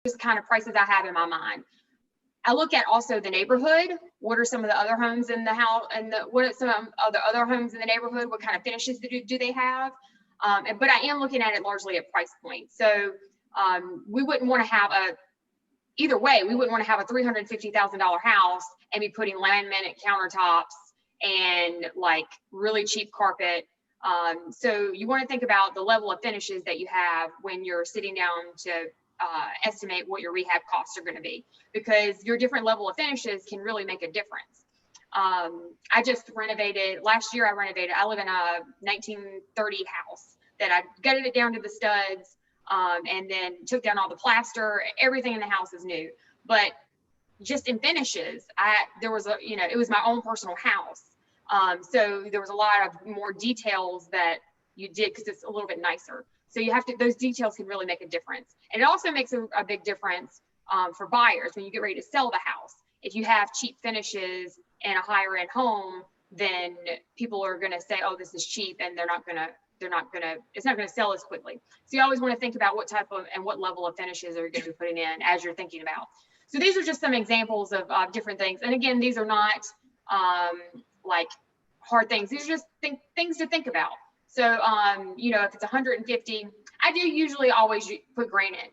just kind of prices I have in my mind. I look at also the neighborhood. What are some of the other homes in the house, and what are some of the other homes in the neighborhood? What kind of finishes do they have? But I am looking at it largely at price point. So we wouldn't want to have either way, we wouldn't want to have a $350,000 house and be putting laminate countertops and like really cheap carpet. So you want to think about the level of finishes that you have when you're sitting down to estimate what your rehab costs are going to be, because your different level of finishes can really make a difference. I just renovated last year. I live in a 1930 house that I gutted it down to the studs, and then took down all the plaster. Everything in the house is new, but just in finishes, it was my own personal house. So there was a lot of more details that you did because it's a little bit nicer. So those details can really make a difference. And it also makes a big difference for buyers when you get ready to sell the house. If you have cheap finishes in a higher end home, then people are going to say, oh, this is cheap, and it's not going to sell as quickly. So you always want to think about what type of and what level of finishes are you going to be putting in as you're thinking about. So these are just some examples of different things. And again, these are not like hard things. These are just things to think about. So, if it's 150, I do usually always put granite.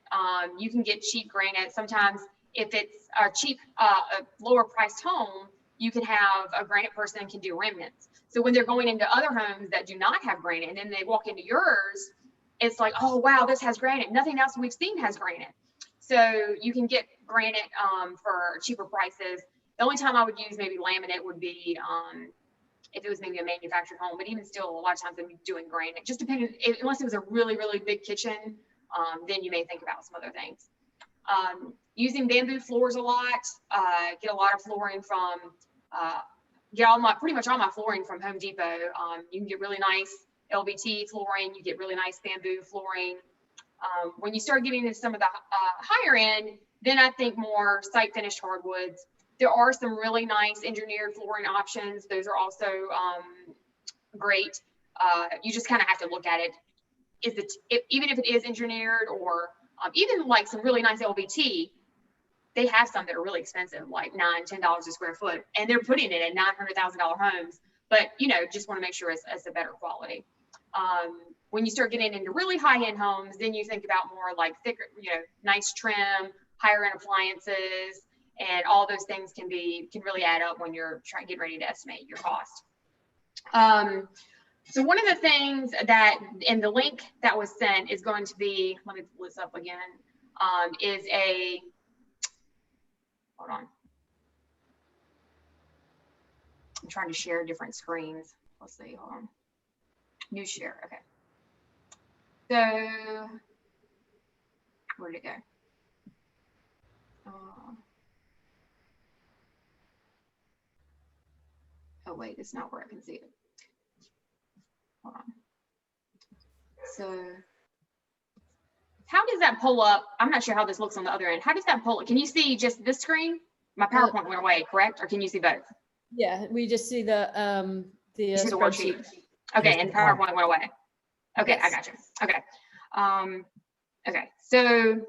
You can get cheap granite. Sometimes if it's a cheap, a lower priced home, you can have a granite person can do remnants. So when they're going into other homes that do not have granite and then they walk into yours, it's like, oh, wow, this has granite. Nothing else we've seen has granite. So you can get granite for cheaper prices. The only time I would use maybe laminate would be if it was maybe a manufactured home, but even still, a lot of times I'm doing granite. Just depending, unless it was a really, really big kitchen, then you may think about some other things. Using bamboo floors a lot. Get a lot of flooring from, pretty much all my flooring from Home Depot. You can get really nice LVT flooring. You get really nice bamboo flooring. When you start getting into some of the higher end, then I think more site finished hardwoods. There are some really nice engineered flooring options. Those are also great. You just kind of have to look at it. Even if it is engineered, or even like some really nice LVT, they have some that are really expensive, like $9-10 a square foot, and they're putting it in $900,000 homes. But just want to make sure it's a better quality. When you start getting into really high-end homes, then you think about more like thicker, nice trim, higher end appliances. And all those things can really add up when you're get ready to estimate your cost. So one of the things that in the link that was sent is going to be, let me pull this up again, hold on. I'm trying to share different screens. Let's see, hold on. New share, okay. So, where did it go? Oh wait, it's not where I can see it. Hold on. So how does that pull up? I'm not sure how this looks on the other end. How does that pull? Can you see just this screen? My PowerPoint went away, correct? Or can you see both? Yeah, we just see the worksheet. Okay, and PowerPoint went away. Okay, yes. I got you. Okay. Okay, so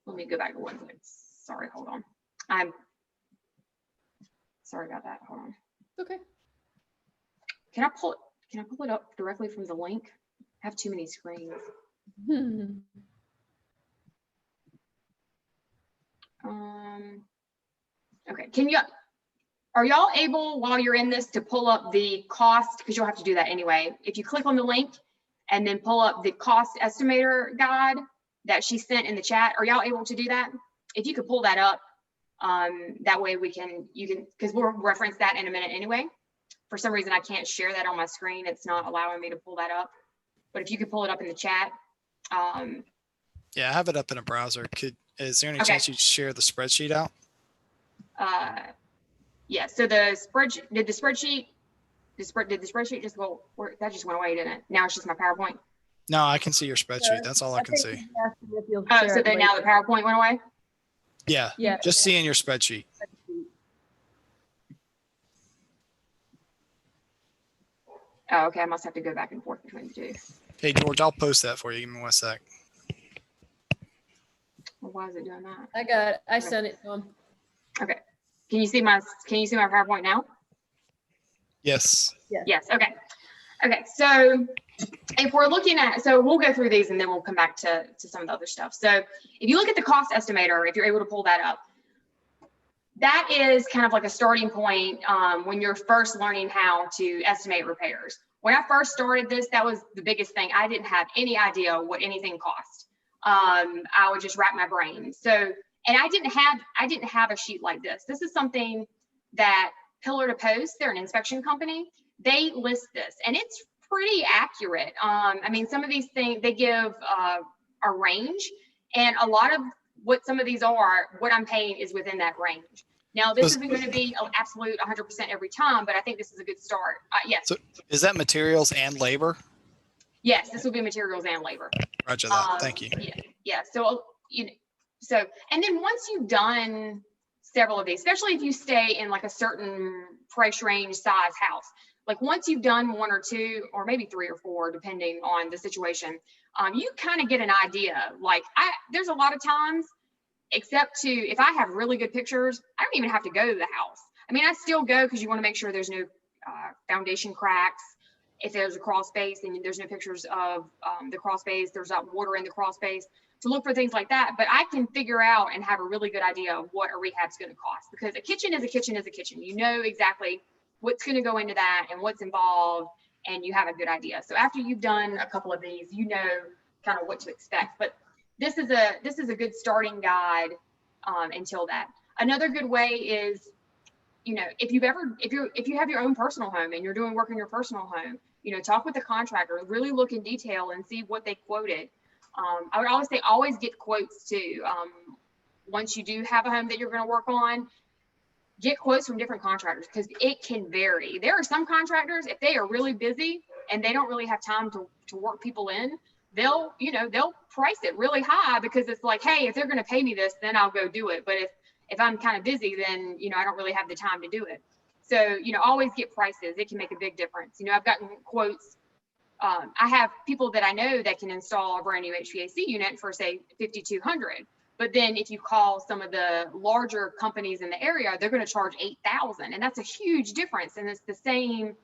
let me go back to one quick. Sorry, hold on. I'm sorry about that. Hold on. Okay. Can I pull it up directly from the link? I have too many screens. Okay. Are y'all able, while you're in this, to pull up the cost? Because you'll have to do that anyway. If you click on the link and then pull up the cost estimator guide that she sent in the chat, are y'all able to do that? If you could pull that up, that way you can, because we'll reference that in a minute anyway. For some reason, I can't share that on my screen. It's not allowing me to pull that up. But if you could pull it up in the chat. Yeah, I have it up in a browser. Is there any chance you'd share the spreadsheet out? Yeah, so the spreadsheet, did the spreadsheet just go, that just went away, didn't it? Now it's just my PowerPoint. No, I can see your spreadsheet. That's all I can see. Oh, so then now the PowerPoint went away? Yeah, just seeing your spreadsheet. Oh, okay, I must have to go back and forth between the two. Hey, George, I'll post that for you. Give me 1 sec. Well, why is it doing that? I got it. I sent it to him. Okay. Can you see my PowerPoint now? Yes. Yes. Okay. Okay. So if we're looking at, so we'll go through these and then we'll come back to some of the other stuff. So if you look at the cost estimator, if you're able to pull that up, that is kind of like a starting point when you're first learning how to estimate repairs. When I first started this, that was the biggest thing. I didn't have any idea what anything cost. I would just rack my brain. So, and I didn't have a sheet like this. This is something that Pillar to Post, they're an inspection company. They list this and it's pretty accurate. I mean, some of these things, they give a range, and a lot of what some of these are, what I'm paying is within that range. Now, this isn't going to be an absolute 100% every time, but I think this is a good start. Yes. So is that materials and labor? Yes, this will be materials and labor. Roger that. Thank you. Yeah. Yeah. So, and then once you've done several of these, especially if you stay in like a certain price range size house, like once you've done one or two, or maybe three or four, depending on the situation, you kind of get an idea. Like there's a lot of times, except if I have really good pictures, I don't even have to go to the house. I mean, I still go because you want to make sure there's no foundation cracks. If there's a crawl space and there's no pictures of the crawl space, there's not water in the crawl space, to look for things like that. But I can figure out and have a really good idea of what a rehab's going to cost, because a kitchen is a kitchen is a kitchen. You know exactly what's going to go into that and what's involved, and you have a good idea. So after you've done a couple of these, you know kind of what to expect. But this is a good starting guide until that. Another good way is, if you have your own personal home and you're doing work in your personal home, talk with the contractor, really look in detail and see what they quoted. I would always say, always get quotes too. Once you do have a home that you're going to work on, get quotes from different contractors, because it can vary. There are some contractors, if they are really busy and they don't really have time to work people in, they'll price it really high, because it's like, hey, if they're going to pay me this, then I'll go do it. But if I'm kind of busy, then, I don't really have the time to do it. So, always get prices. It can make a big difference. I've gotten quotes. I have people that I know that can install a brand new HVAC unit for, say, $5,200. But then if you call some of the larger companies in the area, they're going to charge $8,000. And that's a huge difference. And it's the same,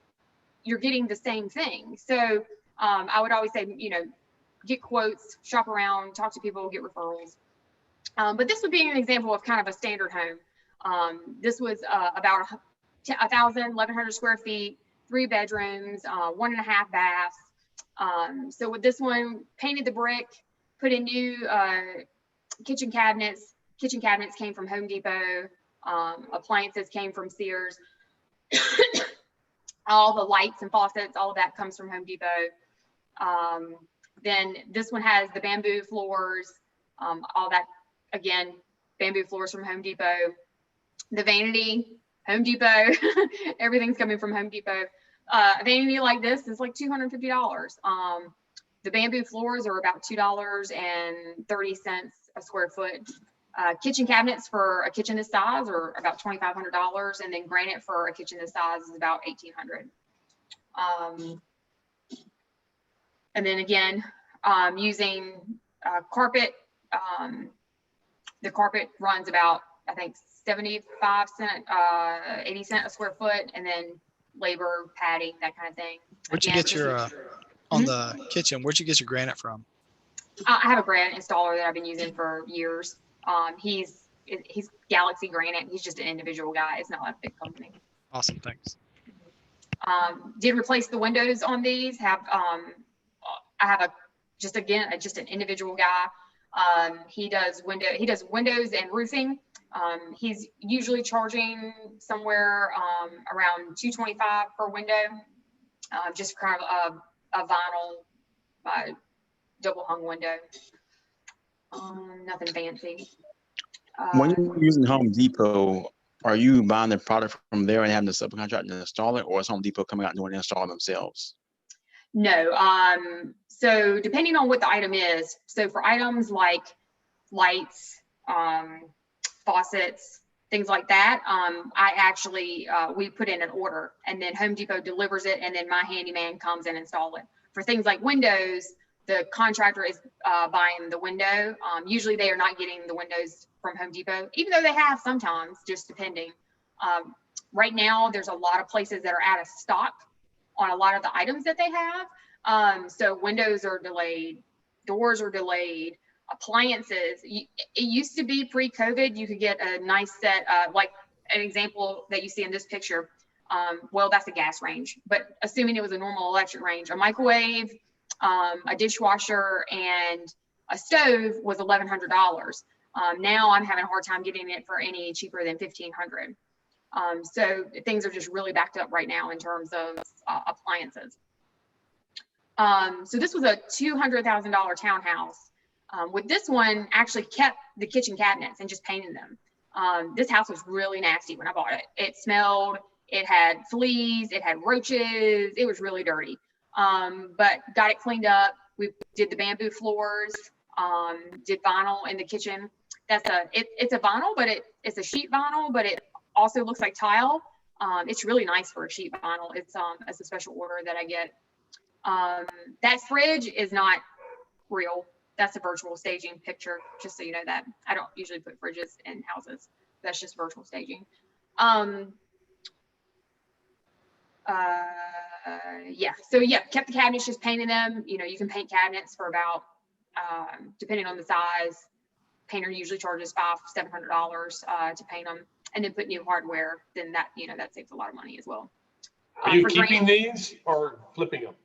you're getting the same thing. So I would always say, get quotes, shop around, talk to people, get referrals. But this would be an example of kind of a standard home. This was about 1,100 square feet, 3 bedrooms, 1.5 baths. So with this one, painted the brick, put in new kitchen cabinets. Kitchen cabinets came from Home Depot. Appliances came from Sears. All the lights and faucets, all of that comes from Home Depot. Then this one has the bamboo floors, all that, again, bamboo floors from Home Depot. The vanity, Home Depot, everything's coming from Home Depot. A vanity like this is like $250. The bamboo floors are about $2.30 a square foot. Kitchen cabinets for a kitchen this size are about $2,500, and then granite for a kitchen this size is about $1,800. And then again, using carpet, the carpet runs about, I think, 75 cents, 80 cents a square foot, and then labor, padding, that kind of thing. Where'd you get your on the kitchen? Where'd you get your granite from? I have a granite installer that I've been using for years. He's Galaxy Granite. He's just an individual guy. It's not like a big company. Awesome, thanks. Did replace the windows on these. I have just an individual guy. He does windows and roofing. He's usually charging somewhere around $225 per window, just kind of a vinyl double hung window. Nothing fancy. When you're using Home Depot, are you buying the product from there and having the subcontractor install it, or is Home Depot coming out and doing the install themselves? No. So depending on what the item is, so for items like lights, faucets, things like that, I actually, we put in an order, and then Home Depot delivers it, and then my handyman comes and install it. For things like windows, the contractor is buying the window. Usually they are not getting the windows from Home Depot, even though they have sometimes, just depending. Right now, there's a lot of places that are out of stock on a lot of the items that they have. So windows are delayed, doors are delayed, appliances. It used to be pre-COVID, you could get a nice set, like an example that you see in this picture. Well, that's a gas range, but assuming it was a normal electric range, a microwave, a dishwasher, and a stove was $1,100. Now I'm having a hard time getting it for any cheaper than $1,500. So things are just really backed up right now in terms of appliances. So this was a $200,000 townhouse. With this one, actually kept the kitchen cabinets and just painted them. This house was really nasty when I bought it. It smelled, it had fleas, it had roaches, it was really dirty. But got it cleaned up. We did the bamboo floors, did vinyl in the kitchen. It's a vinyl, but it's a sheet vinyl, but it also looks like tile. It's really nice for a sheet vinyl. It's a special order that I get. That fridge is not real. That's a virtual staging picture, just so you know that. I don't usually put fridges in houses. That's just virtual staging. Yeah, so yeah, kept the cabinets, just painted them. You know, you can paint cabinets for about, depending on the size, painter usually charges $500-700 to paint them, and then put new hardware. Then that, you know, that saves a lot of money as well. Are you keeping these or flipping them?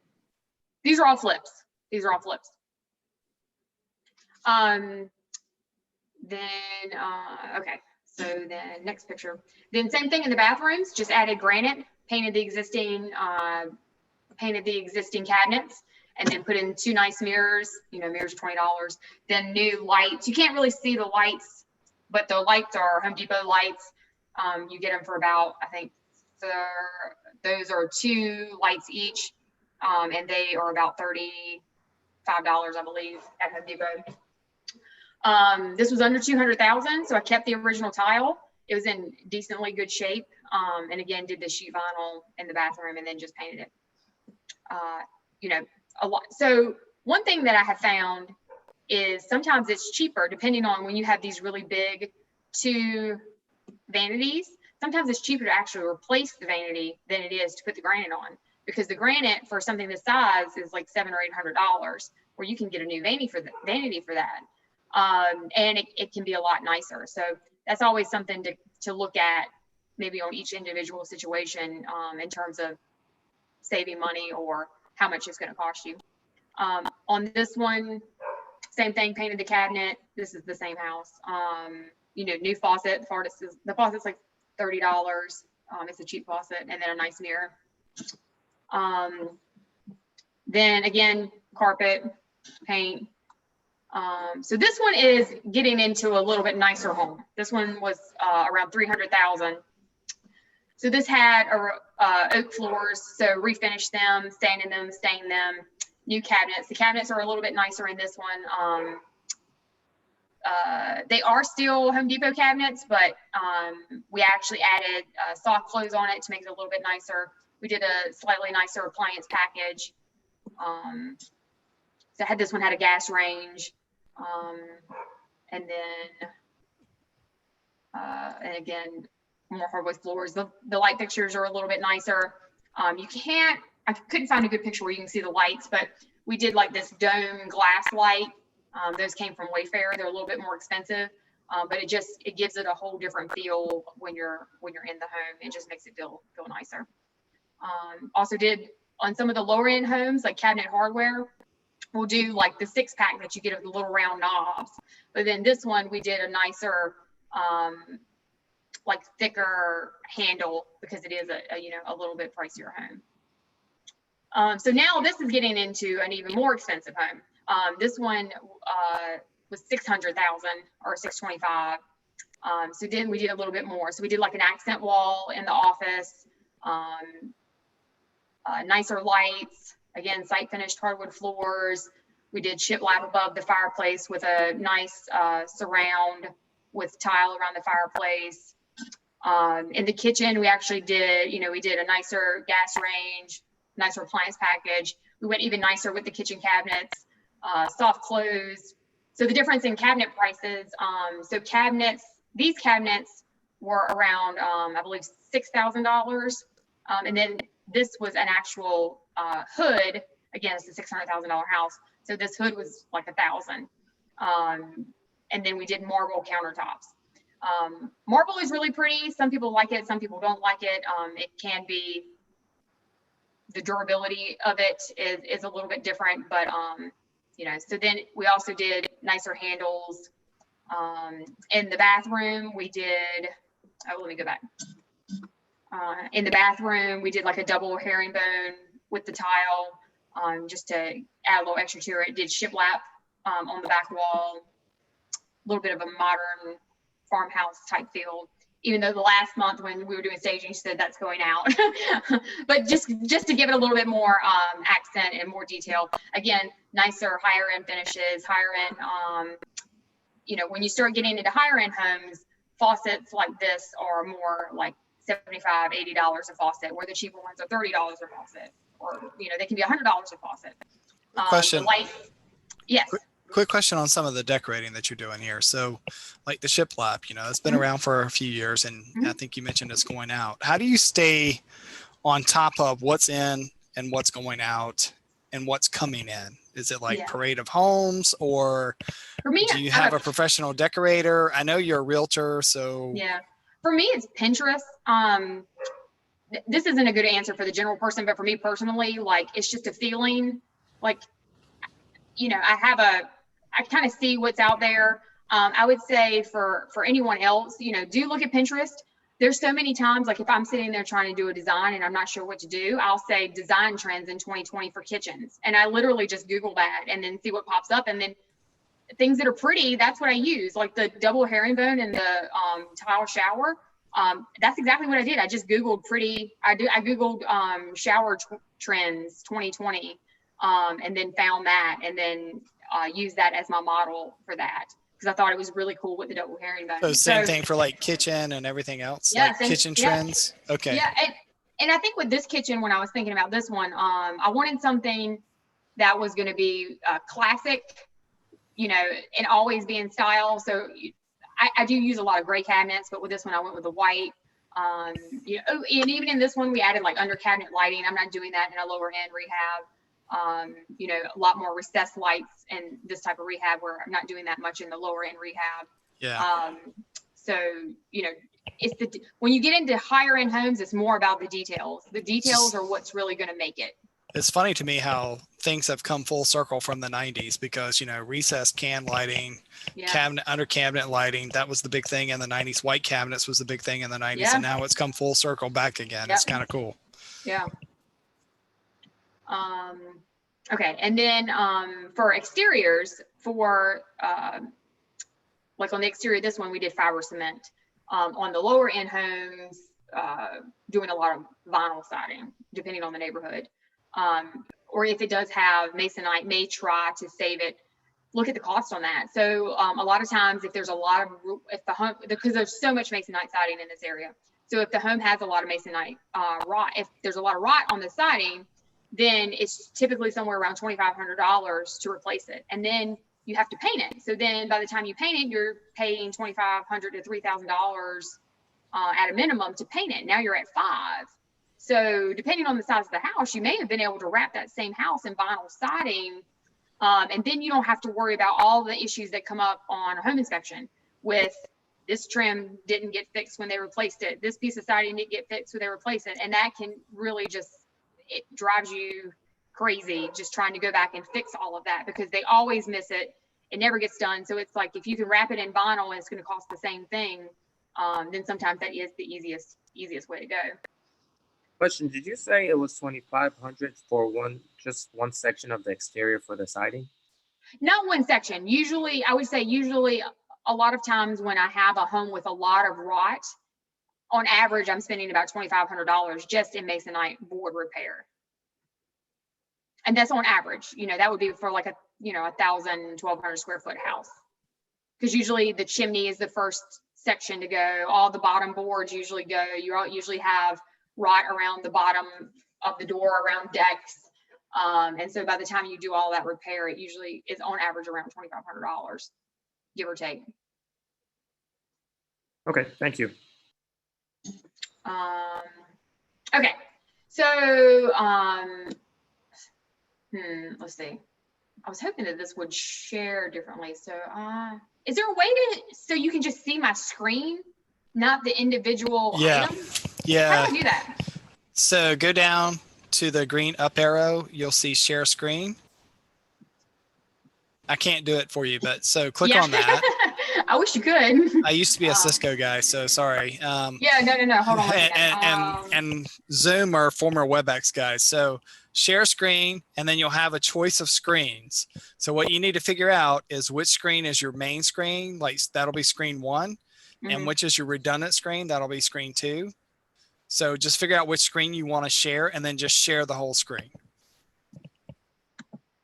These are all flips. These are all flips. Okay, so then next picture. Then same thing in the bathrooms, just added granite, painted the existing cabinets, and then put in 2 nice mirrors. You know, mirrors are $20. Then new lights. You can't really see the lights, but the lights are Home Depot lights. You get them for about, I think, those are 2 lights each, and they are about $35, I believe, at Home Depot. This was under 200,000, so I kept the original tile. It was in decently good shape, and again did the sheet vinyl in the bathroom and then just painted it. You know, a lot. So one thing that I have found is sometimes it's cheaper, depending on when you have these really big 2 vanities. Sometimes it's cheaper to actually replace the vanity than it is to put the granite on, because the granite for something this size is like $700 or $800, where you can get a new vanity for that. And it can be a lot nicer. So that's always something to look at, maybe on each individual situation, in terms of saving money or how much it's going to cost you. On this one, same thing, painted the cabinet. This is the same house. You know, new faucet. The faucet's like $30. It's a cheap faucet, and then a nice mirror. Then again, carpet, paint. So this one is getting into a little bit nicer home. This one was around 300,000. So this had oak floors, so refinished them, sanded them, stained them, new cabinets. The cabinets are a little bit nicer in this one. They are still Home Depot cabinets, but we actually added soft close on it to make it a little bit nicer. We did a slightly nicer appliance package. So this one had a gas range. And then, and again, more hardwood floors. The light fixtures are a little bit nicer. I couldn't find a good picture where you can see the lights, but we did like this dome glass light. Those came from Wayfair. They're a little bit more expensive, but it gives it a whole different feel when you're in the home. It just makes it feel nicer. Also did on some of the lower end homes, like cabinet hardware, we'll do like the 6-pack that you get of the little round knobs. But then this one, we did a nicer, like thicker handle, because it is a little bit pricier home. So now this is getting into an even more expensive home. This one was 600,000 or 625. So then we did a little bit more. So we did like an accent wall in the office, nicer lights, again, site finished hardwood floors. We did shiplap above the fireplace with a nice surround with tile around the fireplace. In the kitchen, we actually did, we did a nicer gas range, nicer appliance package. We went even nicer with the kitchen cabinets. soft close. So the difference in cabinet prices, so cabinets, these cabinets were around, I believe $6,000. And then this was an actual hood. Again, it's a $600,000 house. So this hood was like $1,000. And then we did marble countertops. Marble is really pretty. Some people like it, some people don't like it. It can be, the durability of it is a little bit different, but you know, so then we also did nicer handles. In the bathroom, we did, oh, let me go back. In the bathroom, we did like a double herringbone with the tile, just to add a little extra to it. Did shiplap on the back wall, a little bit of a modern farmhouse type feel. Even though the last month when we were doing staging, she said that's going out, but just to give it a little bit more accent and more detail. Again, nicer, higher end finishes, higher end. You know, when you start getting into higher end homes, faucets like this are more like $75, $80 a faucet, where the cheaper ones are $30 a faucet, or you know, they can be $100 a faucet. Question. Yes. Quick question on some of the decorating that you're doing here. So like the shiplap, you know, it's been around for a few years, and I think you mentioned it's going out. How do you stay on top of what's in and what's going out and what's coming in? Is it like parade of homes, or for me, do you have a professional decorator? I know you're a realtor, so. Yeah, for me, it's Pinterest. This isn't a good answer for the general person, but for me personally, like, it's just a feeling. Like, you know, I kind of see what's out there. I would say for anyone else, you know, do look at Pinterest. There's so many times, like if I'm sitting there trying to do a design and I'm not sure what to do, I'll say design trends in 2020 for kitchens. And I literally just Google that and then see what pops up. And then things that are pretty, that's what I use. Like the double herringbone and the tile shower. That's exactly what I did. I just Googled I Googled shower trends 2020 and then found that, and then use that as my model for that, because I thought it was really cool with the double herringbone. So same thing for like kitchen and everything else, yeah, like kitchen trends. Okay. Yeah, and I think with this kitchen, when I was thinking about this one, I wanted something that was going to be classic, you know, and always be in style. So I do use a lot of gray cabinets, but with this one, I went with the white. You know, and even in this one, we added like under cabinet lighting. I'm not doing that in a lower end rehab. You know, a lot more recessed lights and this type of rehab, where I'm not doing that much in the lower end rehab. Yeah. So, you know, when you get into higher end homes, it's more about the details. The details are what's really going to make it. It's funny to me how things have come full circle from the 90s, because, you know, recessed can lighting, under cabinet lighting, that was the big thing in the 90s. White cabinets was the big thing in the 90s. And now it's come full circle back again. It's kind of cool. Yeah. Okay. And then, for exteriors, like on the exterior, this one, we did fiber cement. On the lower end homes, doing a lot of vinyl siding, depending on the neighborhood. Or if it does have masonite, may try to save it. Look at the cost on that. So, a lot of times if there's a lot of, if the home, because there's so much masonite siding in this area. So if the home has a lot of masonite, rot, if there's a lot of rot on the siding, then it's typically somewhere around $2,500 to replace it. And then you have to paint it. So then by the time you paint it, you're paying $2,500 to $3,000 at a minimum to paint it. Now you're at $5,000. So depending on the size of the house, you may have been able to wrap that same house in vinyl siding. And then you don't have to worry about all the issues that come up on a home inspection with this trim didn't get fixed when they replaced it. This piece of siding didn't get fixed when they replaced it. And that can really just, it drives you crazy just trying to go back and fix all of that, because they always miss it. It never gets done. So it's like, if you can wrap it in vinyl and it's going to cost the same thing, then sometimes that is the easiest way to go. Question, did you say it was $2,500 for just one section of the exterior for the siding? Not one section. Usually, I would say a lot of times when I have a home with a lot of rot, on average, I'm spending about $2,500 just in masonite board repair. And that's on average. You know, that would be for like a 1,000, 1,200 square foot house. Because usually the chimney is the first section to go. All the bottom boards usually go. You usually have rot around the bottom of the door, around decks. And so by the time you do all that repair, it usually is on average around $2,500, give or take. Okay, thank you. Okay, so let's see. I was hoping that this would share differently. So is there a way so you can just see my screen, not the individual item? Yeah. How do I do that? So go down to the green up arrow. You'll see share screen. I can't do it for you, but so click on that. I wish you could. I used to be a Cisco guy, so sorry. Yeah, no. Hold on. And Zoom are former WebEx guys. So share screen, and then you'll have a choice of screens. So what you need to figure out is which screen is your main screen, like that'll be screen 1, and which is your redundant screen, that'll be screen 2. So just figure out which screen you want to share, and then just share the whole screen.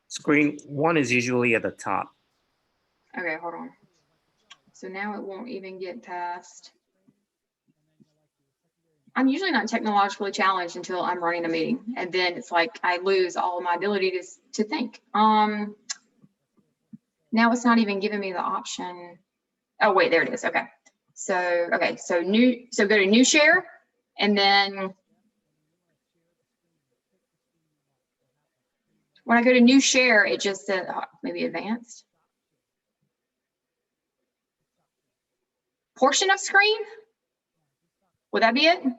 Screen 1 is usually at the top. Okay, hold on. So now it won't even get past. I'm usually not technologically challenged until I'm running a meeting, and then it's like I lose all my ability to think. Now it's not even giving me the option. Oh wait, there it is. Okay. So go to new share, and then when I go to new share, it just said maybe advanced. Portion of screen? Would that be it? You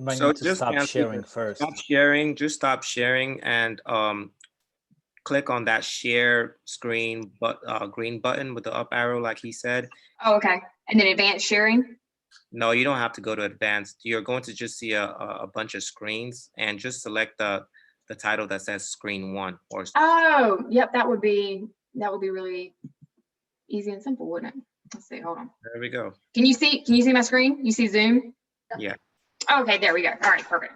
might So need to just stop cancel sharing it. first. Stop sharing, just stop sharing and click on that share screen green button with the up arrow like he said. Oh, okay. And then advanced sharing? No, you don't have to go to advanced. You're going to just see a bunch of screens and just select the title that says screen 1 or Oh, yep, that would be really easy and simple, wouldn't it? Let's see, hold on. there we go. Can you see my screen? You see Zoom? Yeah. Okay, there we go. All right, perfect.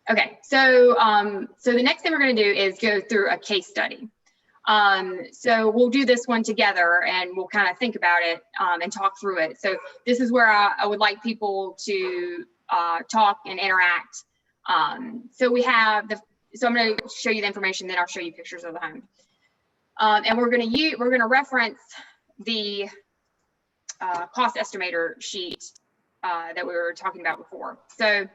Okay, so the next thing we're going to do is go through a case study. So we'll do this one together and we'll kind of think about it and talk through it. So this is where I would like people to talk and interact. So we have so I'm going to show you the information, then I'll show you pictures of the home. And we're going to reference the cost estimator sheet that we were talking about before. So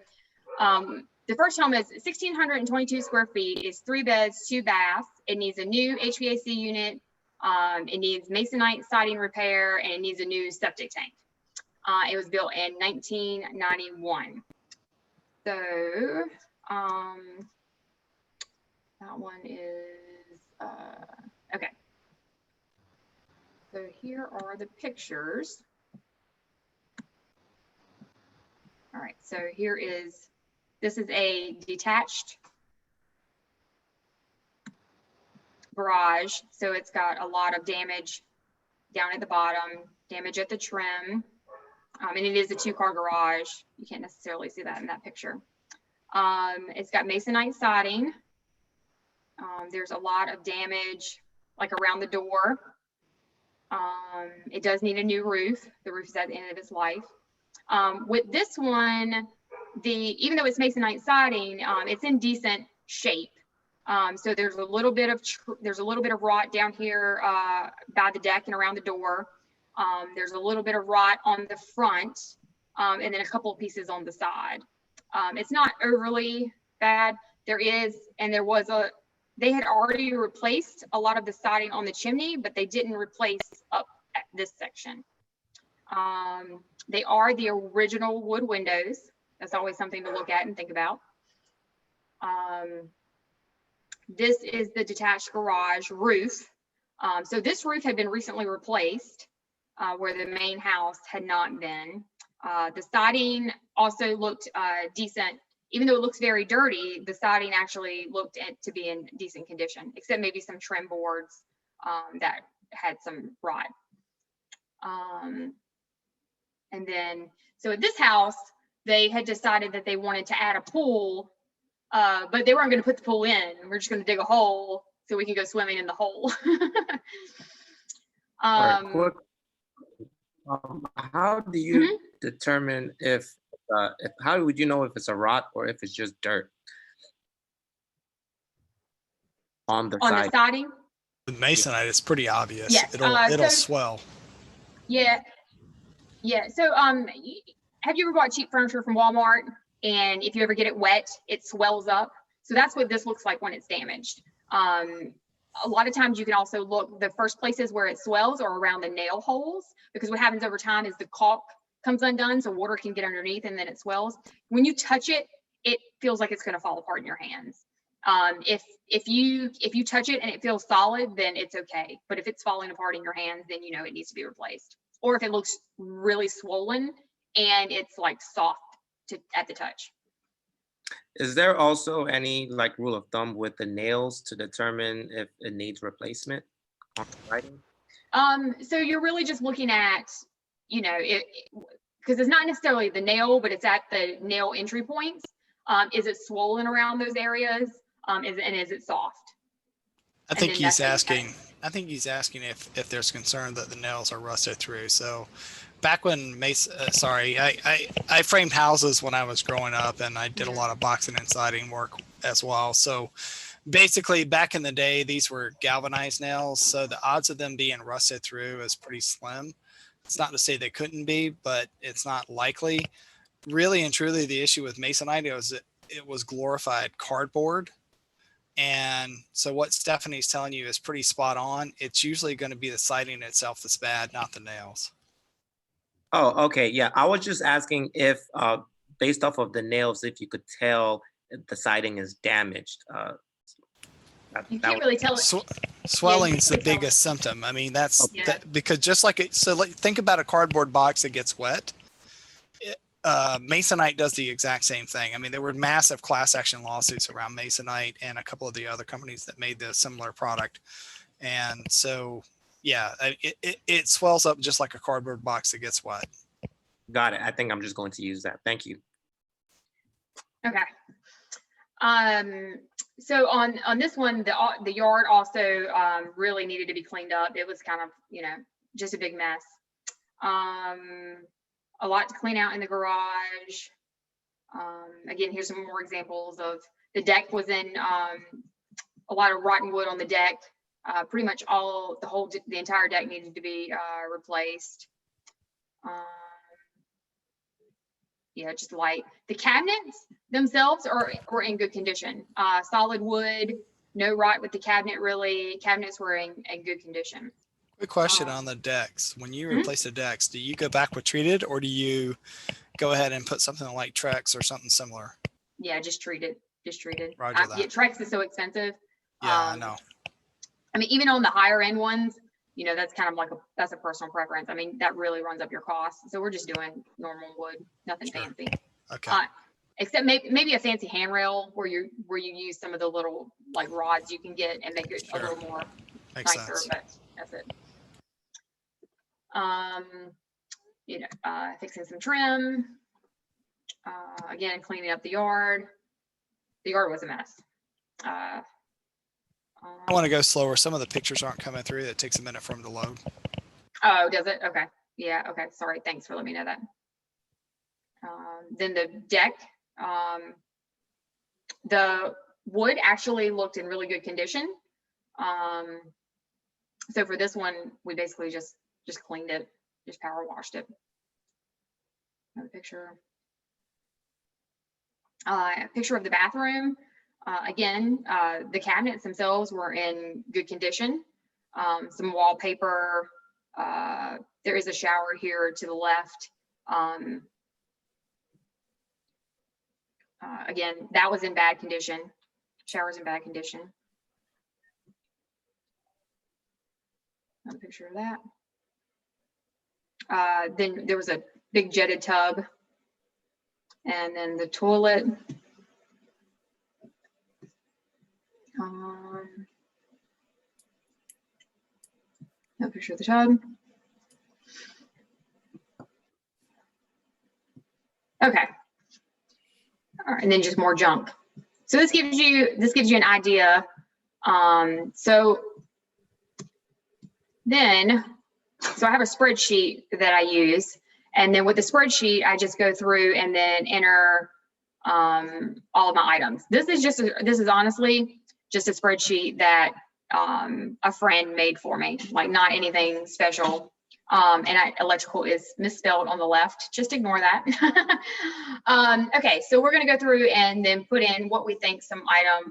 the first home is 1,622 square feet, is 3 beds, 2 baths. It needs a new HVAC unit. It needs masonite siding repair, and it needs a new septic tank. It was built in 1991. So that one is, okay. So here are the pictures. All right, so this is a detached garage. So it's got a lot of damage down at the bottom, damage at the trim. And it is a 2-car garage. You can't necessarily see that in that picture. It's got masonite siding. There's a lot of damage like around the door. It does need a new roof. The roof is at the end of its life. With this one, even though it's masonite siding, it's in decent shape. So there's a little bit of rot down here by the deck and around the door. There's a little bit of rot on the front, and then a couple of pieces on the side. It's not overly bad. They had already replaced a lot of the siding on the chimney, but they didn't replace up at this section. They are the original wood windows. That's always something to look at and think about. This is the detached garage roof. So this roof had been recently replaced where the main house had not been. The siding also looked decent. Even though it looks very dirty, the siding actually looked to be in decent condition, except maybe some trim boards that had some rot. And then, so at this house, they had decided that they wanted to add a pool, but they weren't going to put the pool in. We're just going to dig a hole so we can go swimming in the hole. Quick, how do you determine if how would you know if it's a rot or if it's just dirt on the On the side? siding? With masonite, it's pretty obvious. Yes, It'll so- swell. Yeah. Yeah. So, have you ever bought cheap furniture from Walmart? And if you ever get it wet, it swells up. So that's what this looks like when it's damaged. A lot of times you can also look, the first places where it swells are around the nail holes, because what happens over time is the caulk comes undone, so water can get underneath and then it swells. When you touch it, it feels like it's going to fall apart in your hands. If you touch it and it feels solid, then it's okay. But if it's falling apart in your hands, then you know it needs to be replaced. Or if it looks really swollen and it's like soft at the touch. Is there also any like rule of thumb with the nails to determine if it needs replacement on the siding? So you're really just looking at, you know, because it's not necessarily the nail, but it's at the nail entry points. Is it swollen around those areas? Is it soft? I think then that's he's how you asking. I think he's asking if there's concern that the nails are rusted through. So, back when I framed houses when I was growing up, and I did a lot of boxing and siding work as well. So, basically, back in the day, these were galvanized nails, so the odds of them being rusted through is pretty slim. It's not to say they couldn't be, but it's not likely. Really and truly, the issue with masonite was it was glorified cardboard. And so what Stephanie's telling you is pretty spot on. It's usually going to be the siding itself that's bad, not the nails. Oh, okay. Yeah, I was just asking if, based off of the nails, if you could tell if the siding is damaged. You can't really tell it. Swelling's the can tell. biggest symptom. I mean, that's Yeah. because just like it. So think about a cardboard box that gets wet. Masonite does the exact same thing. I mean, there were massive class action lawsuits around Masonite and a couple of the other companies that made the similar product. And so, yeah, it swells up just like a cardboard box that gets wet. Got it. I think I'm just going to use that. Thank you. Okay. So on this one, the yard also really needed to be cleaned up. It was kind of, you know, just a big mess. A lot to clean out in the garage. Again, here's some more examples of the deck was in a lot of rotten wood on the deck. Pretty much the entire deck needed to be replaced. Yeah, just light. The cabinets themselves were in good condition. Solid wood, no rot with the cabinet really. Cabinets were in good condition. Quick question on the decks. When you replace the decks, do you go back with treated or do you go ahead and put something like Trex or something similar? Yeah, just treated. Roger that. Yeah, Trex is so expensive. Yeah, I know. I mean, even on the higher end ones, you know, that's kind of like that's a personal preference. I mean, that really runs up your costs. So we're just doing normal wood, nothing Sure. fancy. Okay. Except maybe a fancy handrail where you use some of the little like rods you can get and make it a little more Makes nicer, sense. but that's it. You know, fixing some trim. Again, cleaning up the yard. The yard was a mess. I want to go slower. Some of the pictures aren't coming through. That takes a minute for them to load. Oh, does it? Okay. Yeah. Okay. Sorry. Thanks for letting me know that. Then the deck, the wood actually looked in really good condition. So for this one, we basically just cleaned it, just power washed it. Another picture. A picture of the bathroom. Again, the cabinets themselves were in good condition. Some wallpaper. There is a shower here to the left. Again, that was in bad condition. Shower's in bad condition. Another picture of that. Then there was a big jetted tub. And then the toilet. No picture of the tub. Okay. All right, and then just more junk. So this gives you an idea. So I have a spreadsheet that I use, And then with the spreadsheet, I just go through and then enter all of my items. This is honestly just a spreadsheet that a friend made for me, like not anything special. And electrical is misspelled on the left. Just ignore that. Okay, so we're going to go through and then put in what we think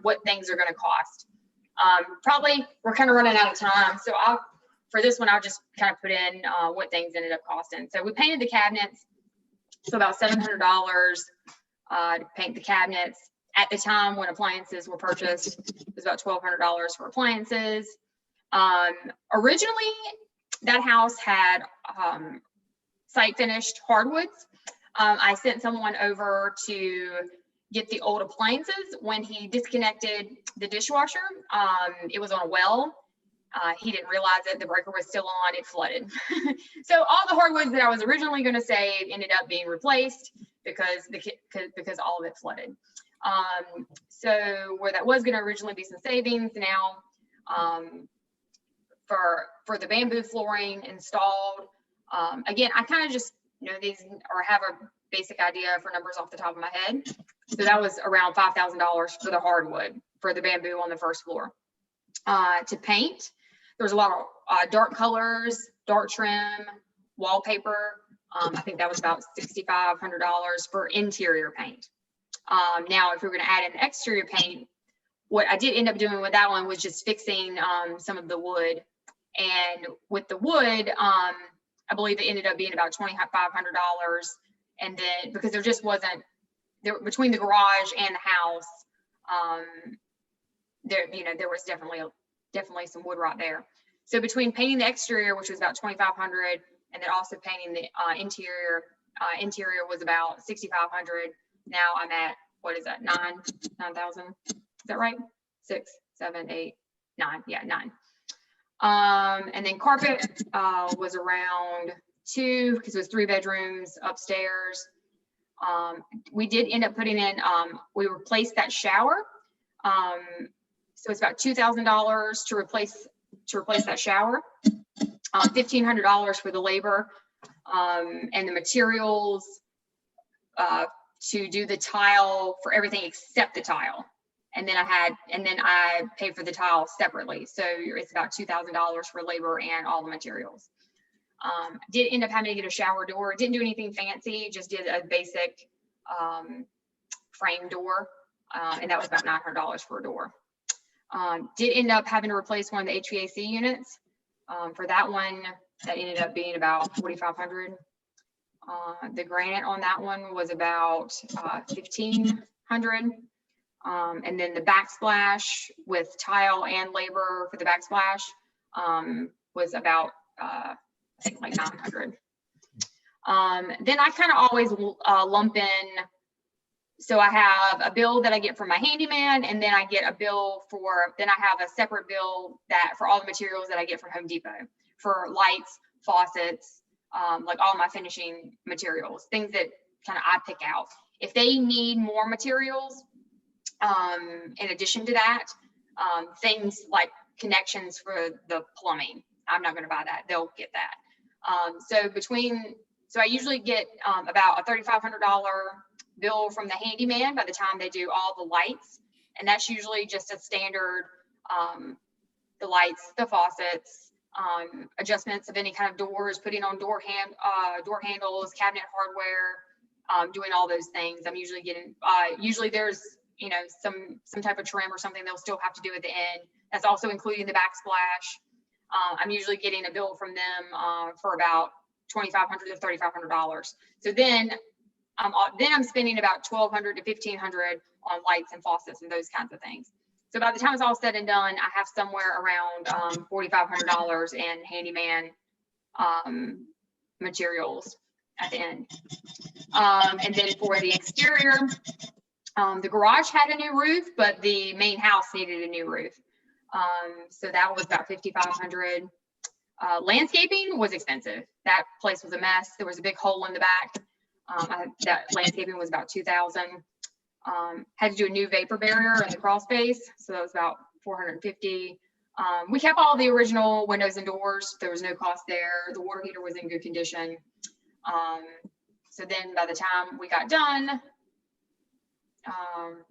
what things are going to cost. Probably we're kind of running out of time, so for this one I'll just kind of put in what things ended up costing. So we painted the cabinets, so about $700 to paint the cabinets. At the time when appliances were purchased, it was about $1,200 for appliances. Originally, that house had site finished hardwoods. I sent someone over to get the old appliances. When he disconnected the dishwasher, it was on a well. He didn't realize that the breaker was still on, it flooded. So all the hardwoods that I was originally going to save ended up being replaced because all of it flooded. So where that was going to originally be some savings, now for the bamboo flooring installed, again, I kind of just know these or have a basic idea for numbers off the top of my head. So that was around $5,000 for the hardwood, for the bamboo on the first floor. To paint, there was a lot of dark colors, dark trim, wallpaper. I think that was about $6,500 for interior paint. Now, if we we're going to add in exterior paint, what I did end up doing with that one was just fixing some of the wood. And with the wood, I believe it ended up being about $2,500. And then because there just wasn't there between the garage and the house, there was definitely some wood rot there. So between painting the exterior, which was about $2,500, and then also painting the interior was about $6,500. Now I'm at, what is that, 9,000? Is that right? 6, 7, 8, 9. Yeah, 9. And then carpet was around 2 because it was 3 bedrooms upstairs. We did end up putting in, we replaced that shower. So it's about $2,000 to replace that shower. $1,500 for the labor and the materials to do the tile for everything except the tile. And then I paid for the tile separately. So it's about $2,000 for labor and all the materials. Did end up having to get a shower door. Didn't do anything fancy, just did a basic frame door. And that was about $900 for a door. Did end up having to replace one of the HVAC units. For that one, that ended up being about $4,500. The granite on that one was about $1,500. And then the backsplash with tile and labor for the backsplash was about I think like $900. Then I kind of always lump in. So I have a bill that I get from my handyman, and then I get a bill then I have a separate bill for all the materials that I get from Home Depot for lights, faucets, like all my finishing materials, things that kind of I pick out. If they need more materials, in addition to that, things like connections for the plumbing, I'm not going to buy that. They'll get that. So I usually get about a $3,500 bill from the handyman by the time they do all the lights. And that's usually just a standard, the lights, the faucets, adjustments of any kind of doors, putting on door handles, cabinet hardware, doing all those things. I'm usually getting, usually there's, some type of trim or something they'll still have to do at the end. That's also including the backsplash. I'm usually getting a bill from them for about $2,500 to $3,500. So then I'm spending about $1,200 to $1,500 on lights and faucets and those kinds of things. So by the time it's all said and done, I have somewhere around $4,500 in handyman materials at the end. And then for the exterior, the garage had a new roof, but the main house needed a new roof. So that was about $5,500. Landscaping was expensive. That place was a mess. There was a big hole in the back. That landscaping was about $2,000. Had to do a new vapor barrier in the crawl space, so that was about $450. We kept all the original windows and doors. There was no cost there. The water heater was in good condition. So then by the time we got done,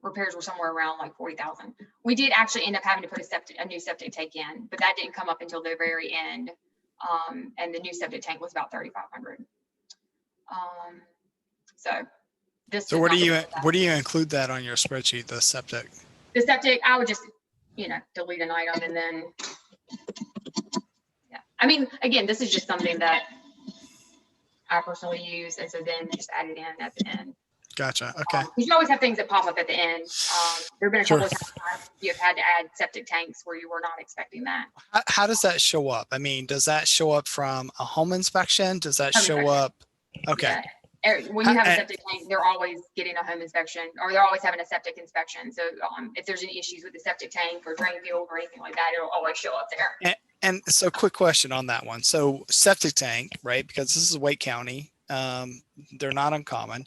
repairs were somewhere around like 40,000. We did actually end up having to put a new septic tank in, but that didn't come up until the very end. And the new septic tank was about 3,500. So this. So where do you include that on your spreadsheet, the septic? The septic, I would just, delete an item and then, yeah. I mean, again, this is just something that I personally use, and so then just add it in at the end. Gotcha. Okay. Because you always have things that pop up at the end. There have been a couple Sure. of times you've had to add septic tanks where you were not expecting that. How does that show up? I mean, does that show up from a home inspection? Does that Home show inspection. up? Okay. Yeah. When you have a septic tank, they're always getting a home inspection, or they're always having a septic inspection. So if there's any issues with the septic tank or drain field or anything like that, it'll always show up there. And so quick question on that one. So septic tank, right? Because this is Wake County. They're not uncommon.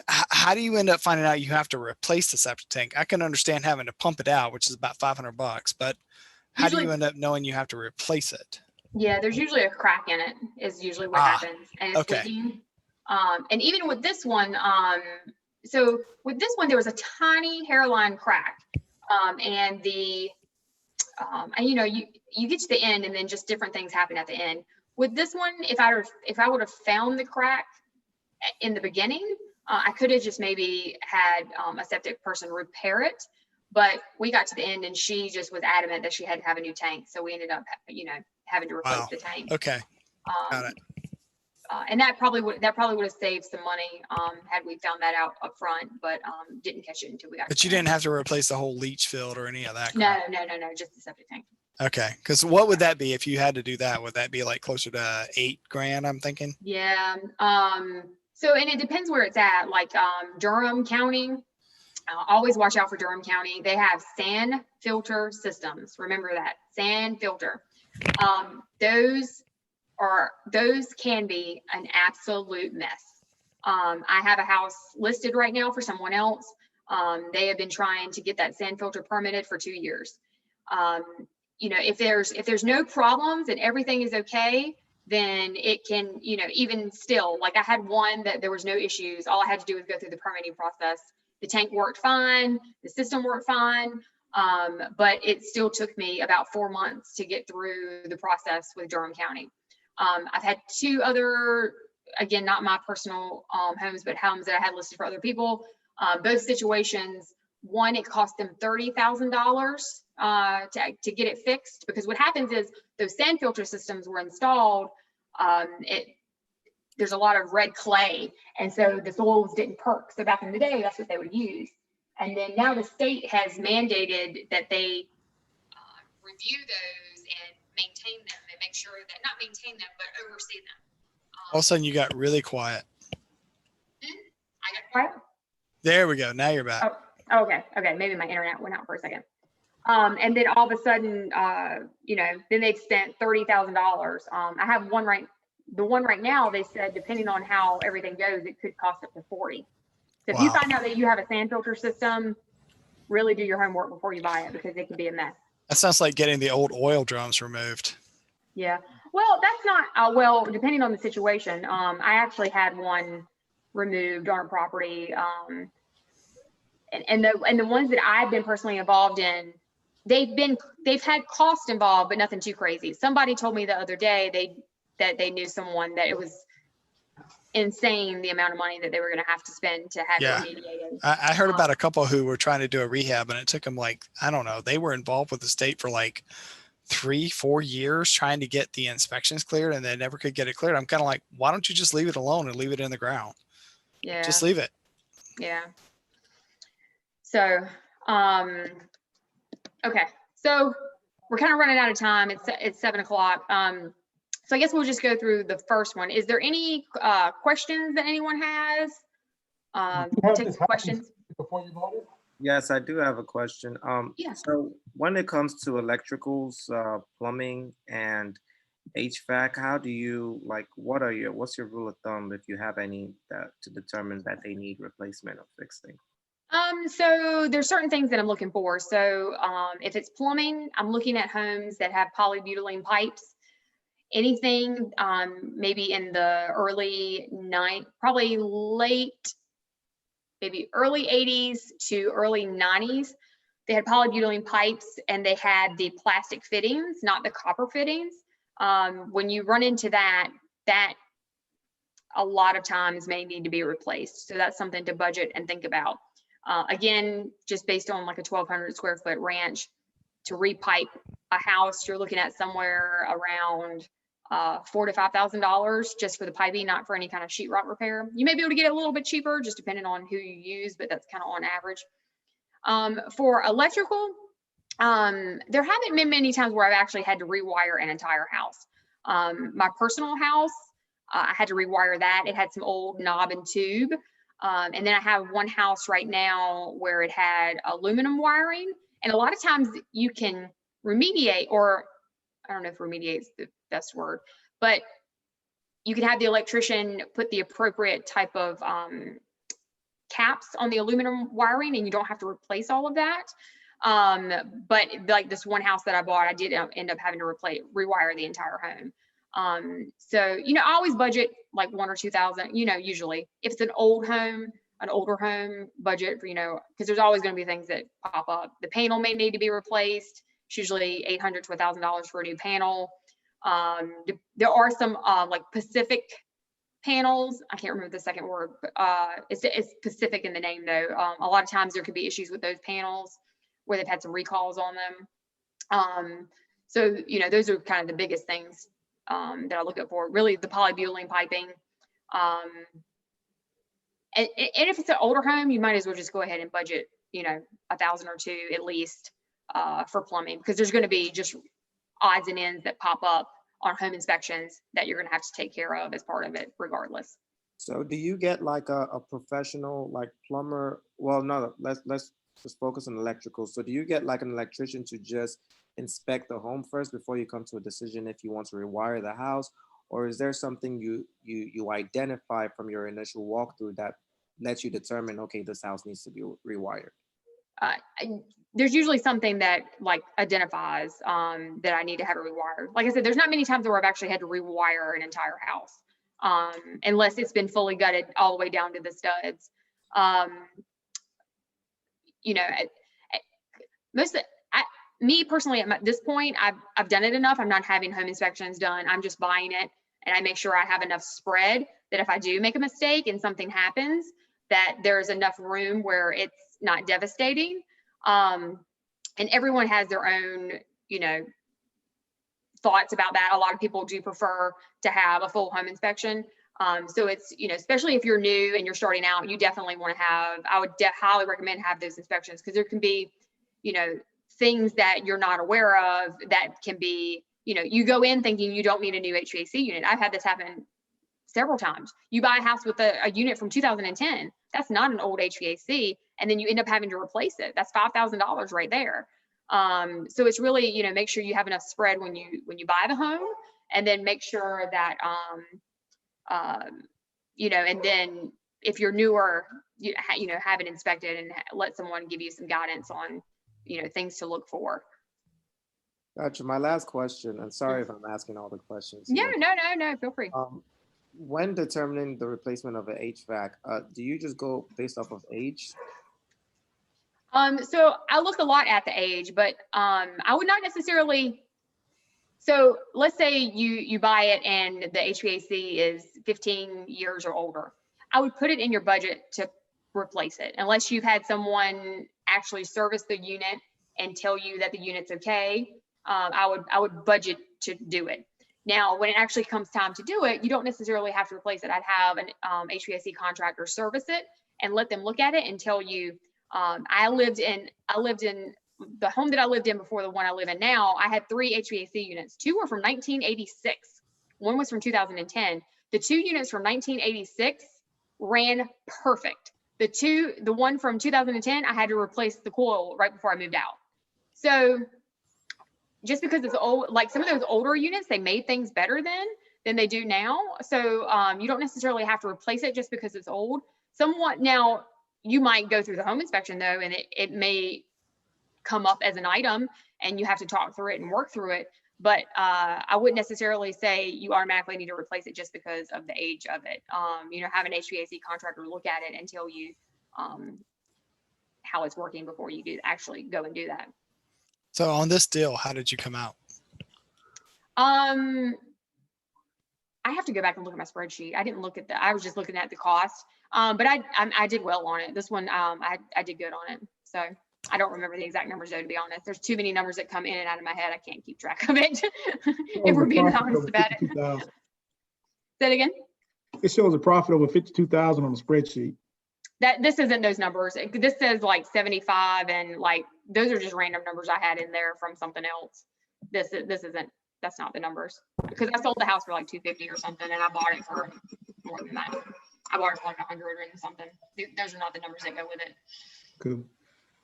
How do you end up finding out you have to replace the septic tank? I can understand having to pump it out, which is about $500, but how do you end up knowing you have to replace it? Yeah, there's usually a crack in it is usually what happens. And it's okay. leaking. And even with this one, so with this one, there was a tiny hairline crack. And you get to the end and then just different things happen at the end. With this one, if I would have found the crack in the beginning, I could have just maybe had a septic person repair it, but we got to the end and she just was adamant that she had to have a new tank. So we ended up, having to replace the tank. Okay. Got it. And that probably would have saved some money had we found that out up front, but didn't catch it until we got. But you didn't have to replace the whole leach field or any of that. No, just the septic tank. Okay. Because what would that be if you had to do that? Would that be like closer to $8,000? I'm thinking. Yeah. So, and it depends where it's at. Like Durham County, always watch out for Durham County. They have sand filter systems. Remember that, sand filter. Those can be an absolute mess. I have a house listed right now for someone else. They have been trying to get that sand filter permitted for 2 years. If there's no problems and everything is okay, then it can, even still, like I had one that there was no issues. All I had to do was go through the permitting process. The tank worked fine, the system worked fine, but it still took me about 4 months to get through the process with Durham County. I've had 2 other, again, not my personal homes, but homes that I had listed for other people. Both situations, one, it cost them $30,000 to get it fixed, because what happens is those sand filter systems were installed. There's a lot of red clay, and so the soils didn't perk. So back in the day, that's what they would use. And then now the state has mandated that they review those and maintain them and make sure that, not maintain them, but oversee them. All of a sudden you got really quiet. I got quiet? There we go. Now you're back. Oh, okay. Maybe my internet went out for a second. And then all of a sudden, then they spent $30,000. I have the one right now, they said, depending on how everything goes, it could cost up to 40. So if you find out that you have a sand filter system, really do your homework before you buy it, because it can be a mess. That sounds like getting the old oil drums removed. Yeah. Well, that's not, depending on the situation. I actually had one removed on property. And the ones that I've been personally involved in, they've had cost involved, but nothing too crazy. Somebody told me the other day that they knew someone that it was insane the amount of money that they were going to have to spend to have it remediated. I heard about a couple who were trying to do a rehab, and it took them I don't know, they were involved with the state for 3-4 years trying to get the inspections cleared, and they never could get it cleared. I'm kind of like, why don't you just leave it alone and leave it in the ground? Yeah. Just leave it. Yeah. So, okay. So we're kind of running out of time. It's 7 o'clock. So I guess we'll just go through the first one. Is there any questions that anyone has? Take some questions. Before you voted? Yes, I do have a question. Yeah. So when it comes to electricals, plumbing, and HVAC, how do you what's your rule of thumb if you have any to determine that they need replacement or fixing? So there's certain things that I'm looking for. So if it's plumbing, I'm looking at homes that have polybutylene pipes. anything maybe in the probably late, maybe early 80s to early 90s. They had polybutylene pipes and they had the plastic fittings, not the copper fittings. When you run into that a lot of times may need to be replaced. So that's something to budget and think about. Again, just based on like a 1,200 square foot ranch, to repipe a house, you're looking at somewhere around $4,000 to $5,000 just for the piping, not for any kind of sheetrock repair. You may be able to get it a little bit cheaper, just depending on who you use, but that's kind of on average. For electrical, there haven't been many times where I've actually had to rewire an entire house. My personal house, I had to rewire that. It had some old knob and tube. And then I have one house right now where it had aluminum wiring. And a lot of times you can remediate, or I don't know if remediate is the best word, but you can have the electrician put the appropriate type of caps on the aluminum wiring and you don't have to replace all of that. But like this one house that I bought, I did end up having to rewire the entire home. So, you know, I always budget like 1,000 or 2,000, you know, usually if it's an older home budget for, you know, because there's always going to be things that pop up. The panel may need to be replaced. It's usually $800 to $1,000 for a new panel. There are some like Pacific panels. I can't remember the second word, but it's Pacific in the name though. A lot of times there could be issues with those panels where they've had some recalls on them. So, you know, those are kind of the biggest things that I look at for. Really the polybutylene piping. And if it's an older home, you might as well just go ahead and budget, you know, 1,000 or 2,000 at least for plumbing, because there's going to be just odds and ends that pop up on home inspections that you're going to have to take care of as part of it regardless. So do you get like a professional like plumber? Well, no, let's just focus on electrical. So do you get like an electrician to just inspect the home first before you come to a decision if you want to rewire the house? Or is there something you identify from your initial walkthrough that lets you determine, okay, this house needs to be rewired? There's usually something that like identifies that I need to have it rewired. Like I said, there's not many times where I've actually had to rewire an entire house unless it's been fully gutted all the way down to the studs. You know, me personally, at this point, I've done it enough. I'm not having home inspections done. I'm just buying it, and I make sure I have enough spread that if I do make a mistake and something happens, that there's enough room where it's not devastating. And everyone has their own, you know, thoughts about that. A lot of people do prefer to have a full home inspection. So it's, you know, especially if you're new and you're starting out, you definitely want to have, I would highly recommend have those inspections, because there can be, you know, things that you're not aware of that can be, you know, you go in thinking you don't need a new HVAC unit. I've had this happen several times. You buy a house with a unit from 2010. That's not an old HVAC. And then you end up having to replace it. That's $5,000 right there. So it's really, you know, make sure you have enough spread when you buy the home, and then make sure that, you know, and then if you're newer, you know, have it inspected and let someone give you some guidance on, you know, things to look for. Gotcha. My last question, and sorry if I'm asking all the questions. Yeah, no, feel free. When determining the replacement of an HVAC, do you just go based off of age? So I look a lot at the age, but I would not necessarily. So let's say you buy it and the HVAC is 15 years or older. I would put it in your budget to replace it, unless you've had someone actually service the unit and tell you that the unit's okay. I would budget to do it. Now, when it actually comes time to do it, you don't necessarily have to replace it. I'd have an HVAC contractor service it and let them look at it and tell you. I lived in the home that I lived in before the one I live in now. I had 3 HVAC units. 2 were from 1986. One was from 2010. The 2 units from 1986 ran perfect. The one from 2010, I had to replace the coil right before I moved out. So just because it's old, like some of those older units, they made things better than they do now. So you don't necessarily have to replace it just because it's old. Now, you might go through the home inspection though, and it may come up as an item and you have to talk through it and work through it. But I wouldn't necessarily say you automatically need to replace it just because of the age of it. You know, have an HVAC contractor look at it and tell you how it's working before you do actually go and do that. So on this deal, how did you come out? I have to go back and look at my spreadsheet. I didn't look at I was just looking at the cost. But I did well on it. This one, I did good on it. So I don't remember the exact numbers though, to be honest. There's too many numbers that come in and out of my head. I can't keep track of it. If we're being honest about it. Say it again. It shows a profit over 52,000 on the spreadsheet. This isn't those numbers. This says like 75 and like, those are just random numbers I had in there from something else. This isn't, that's not the numbers, because I sold the house for like 250 or something and I bought it for more than that. I bought it for like 100 and something. Those are not the numbers that go with it. Cool.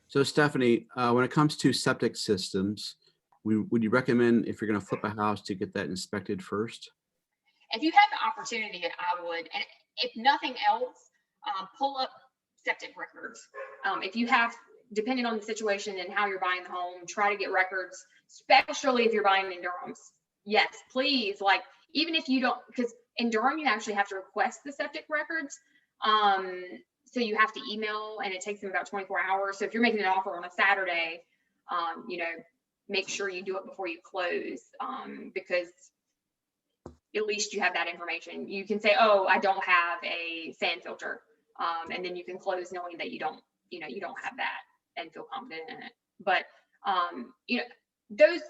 So Stephanie, when it comes to septic systems, would you recommend, if you're going to flip a house, to get that inspected first? If you have the opportunity, I would. And if nothing else, pull up septic records. If you have, depending on the situation and how you're buying the home, try to get records, especially if you're buying in Durham's. Yes, please. Like, even if you don't, because in Durham, you actually have to request the septic records. So you have to email and it takes them about 24 hours. So if you're making an offer on a Saturday, you know, make sure you do it before you close, because at least you have that information. You can say, oh, I don't have a sand filter. And then you can close knowing that you don't have that and feel confident in it. But, you know, those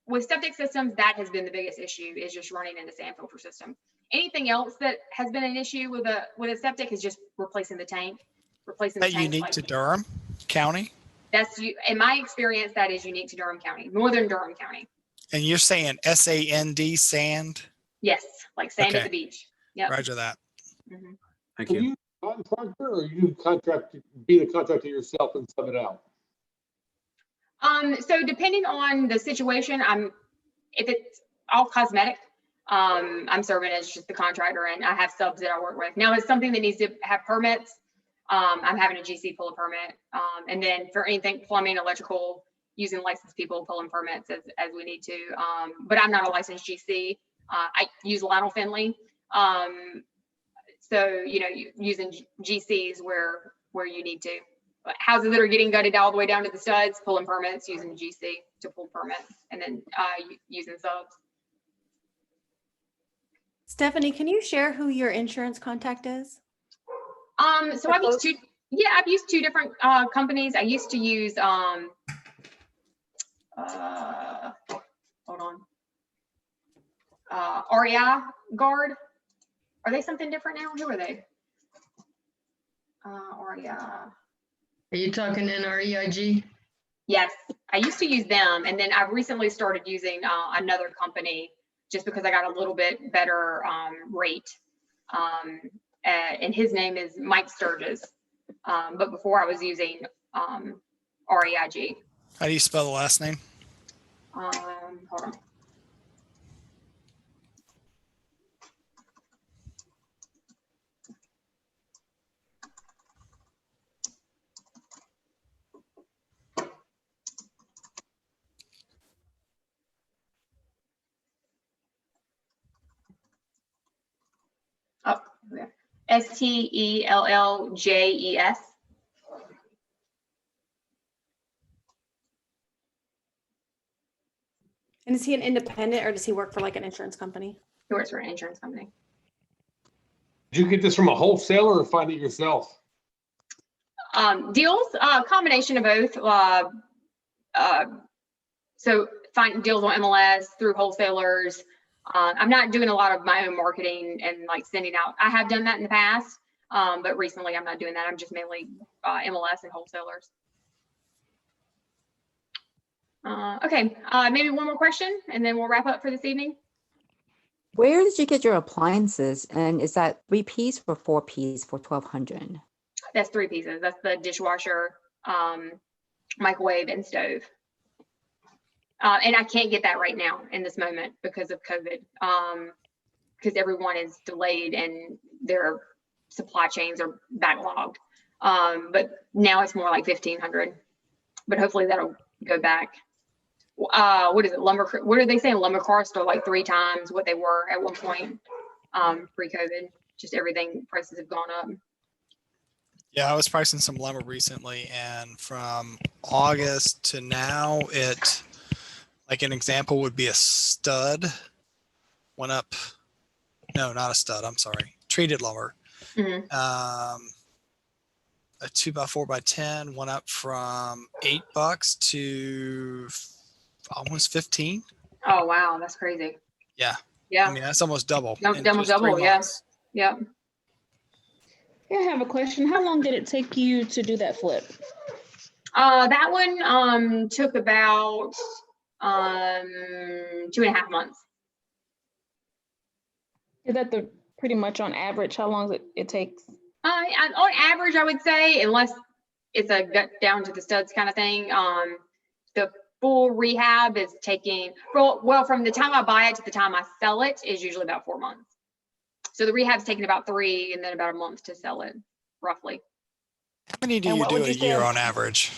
with septic systems, that has been the biggest issue, is just running into sand filter system. Anything else that has been an issue with a septic is just replacing the tank, replacing the That tank. unique to Durham County? That's in my experience, that is unique to Durham County, Northern Durham County. And you're saying SAND, sand? Yes, like sand at Okay. the beach. Yeah. Roger that. Mm-hmm. Thank Are you. you a contractor or you be the contractor yourself and sub it out? So depending on the situation, if it's all cosmetic, I'm serving as just the contractor and I have subs that I work with. Now, it's something that needs to have permits. I'm having a GC pull a permit. And then for anything plumbing, electrical, using licensed people pulling permits as we need to. But I'm not a licensed GC. I use Lionel Finley. So, you know, using GCs where you need to. But houses that are getting gutted all the way down to the studs, pulling permits, using GC to pull permits, and then using subs. Stephanie, can you share who your insurance contact is? So I've used two different companies. I used to use hold on. REI Guard. Are they something different now? Who are they? REI. Are you talking NREIG? Yes, I used to use them, and then I've recently started using another company just because I got a little bit better rate. And his name is Mike Sturgis. But before I was using REIG. How do you spell the last name? Hold on. Oh, yeah. STELLJES. And is he an independent or does he work for like an insurance company? He works for an insurance company. Did you get this from a wholesaler or find it yourself? Deals, combination of both. So find deals on MLS through wholesalers. I'm not doing a lot of my own marketing and like sending out. I have done that in the past, but recently I'm not doing that. I'm just mainly MLS and wholesalers. Okay, maybe one more question and then we'll wrap up for this evening. Where did you get your appliances? And is that 3-piece or 4-piece for 1,200? That's 3 pieces. That's the dishwasher, microwave, and stove. And I can't get that right now in this moment because of COVID, because everyone is delayed and their supply chains are backlogged. But now it's more like 1,500, but hopefully that'll go back. what is it, what are they saying? Lumber costs are like 3 times what they were at one point, pre-COVID. Just everything, prices have gone up. Yeah, I was pricing some lumber recently, and from August to now, like an example would be a stud went up. No, not a stud. I'm sorry. Treated lumber. Mhm. A 2x4x10 went up from $8 to almost 15. Oh, wow, that's crazy. Yeah. Yeah. I mean, that's almost double. in Almost just 3 double, yeah. months. Yep. I have a question. How long did it take you to do that flip? That one took about 2.5 months. Is that the pretty much on average? How long it takes? On average, I would say, unless it's a gut down to the studs kind of thing, the full rehab is taking, well, from the time I buy it to the time I sell it is usually about 4 months. So the rehab's taking about 3 and then about a month to sell it, roughly. How many do And you what do would a you say- year on average?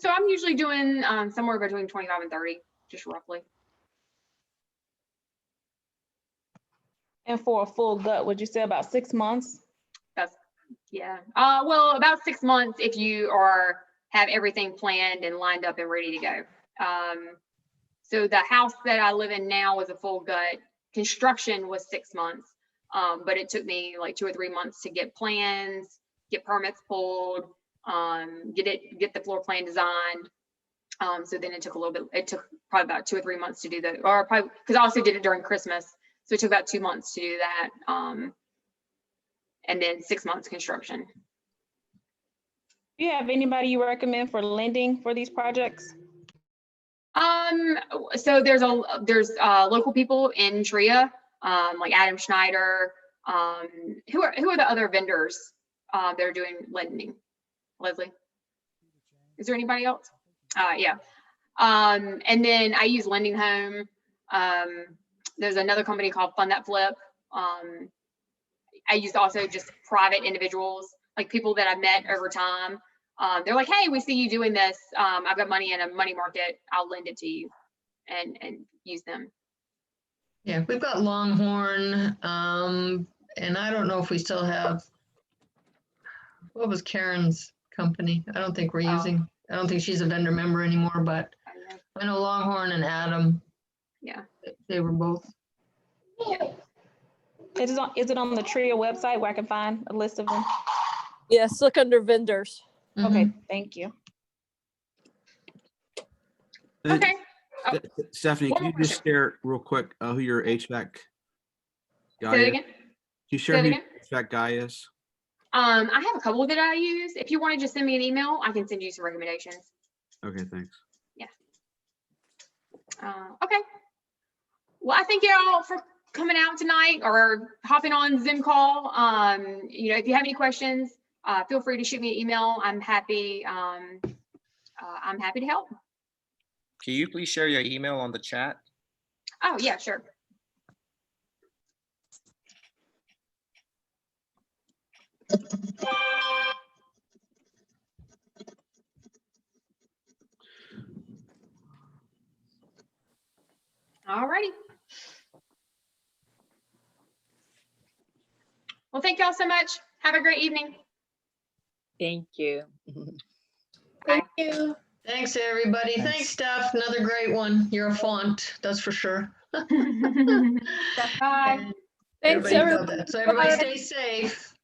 So I'm usually doing somewhere between 25 and 30, just roughly. And for a full gut, would you say about 6 months? Yeah. Well, about 6 months if you have everything planned and lined up and ready to go. So the house that I live in now was a full gut. Construction was 6 months, but it took me like 2 or 3 months to get plans, get permits pulled, get the floor plan designed. So then it took a little bit. It took probably about 2 or 3 months to do that, or probably because I also did it during Christmas, so it took about 2 months to do that. And then 6 months construction. Do you have anybody you recommend for lending for these projects? So there's local people in TREIA, like Adam Schneider. Who are the other vendors that are doing lending? Leslie, is there anybody else? Yeah. And then I use Lending Home. There's another company called Fund That Flip. I use also just private individuals, like people that I've met over time. They're like, hey, we see you doing this. I've got money in a money market. I'll lend it to you and use them. Yeah, we've got Longhorn, and I don't know if we still have, what was Karen's company? I don't think we're using, I don't think she's a vendor member anymore, but I know Longhorn and Adam. Yeah. They were both. Is it on the TREIA website where I can find a list of them? Yes, look under vendors. Okay, thank you. Okay. Stephanie, can you just share real quick who your HVAC guy Say is? that again. Can you share Say who that your HVAC guy is? I have a couple that I use. If you want to just send me an email, I can send you some recommendations. Okay, thanks. Yeah. Okay. Well, I thank you all for coming out tonight or hopping on Zoom call. If you have any questions, feel free to shoot me an email. I'm happy to help. Can you please share your email on the chat? Oh, yeah, sure. All righty. Well, thank y'all so much. Have a great evening. Thank you. Bye. Thank you. Thanks, everybody. Thanks, Steph. Another great one. You're a font, that's for sure. Bye. Thanks, Everybody know everyone. that. So everybody stay safe.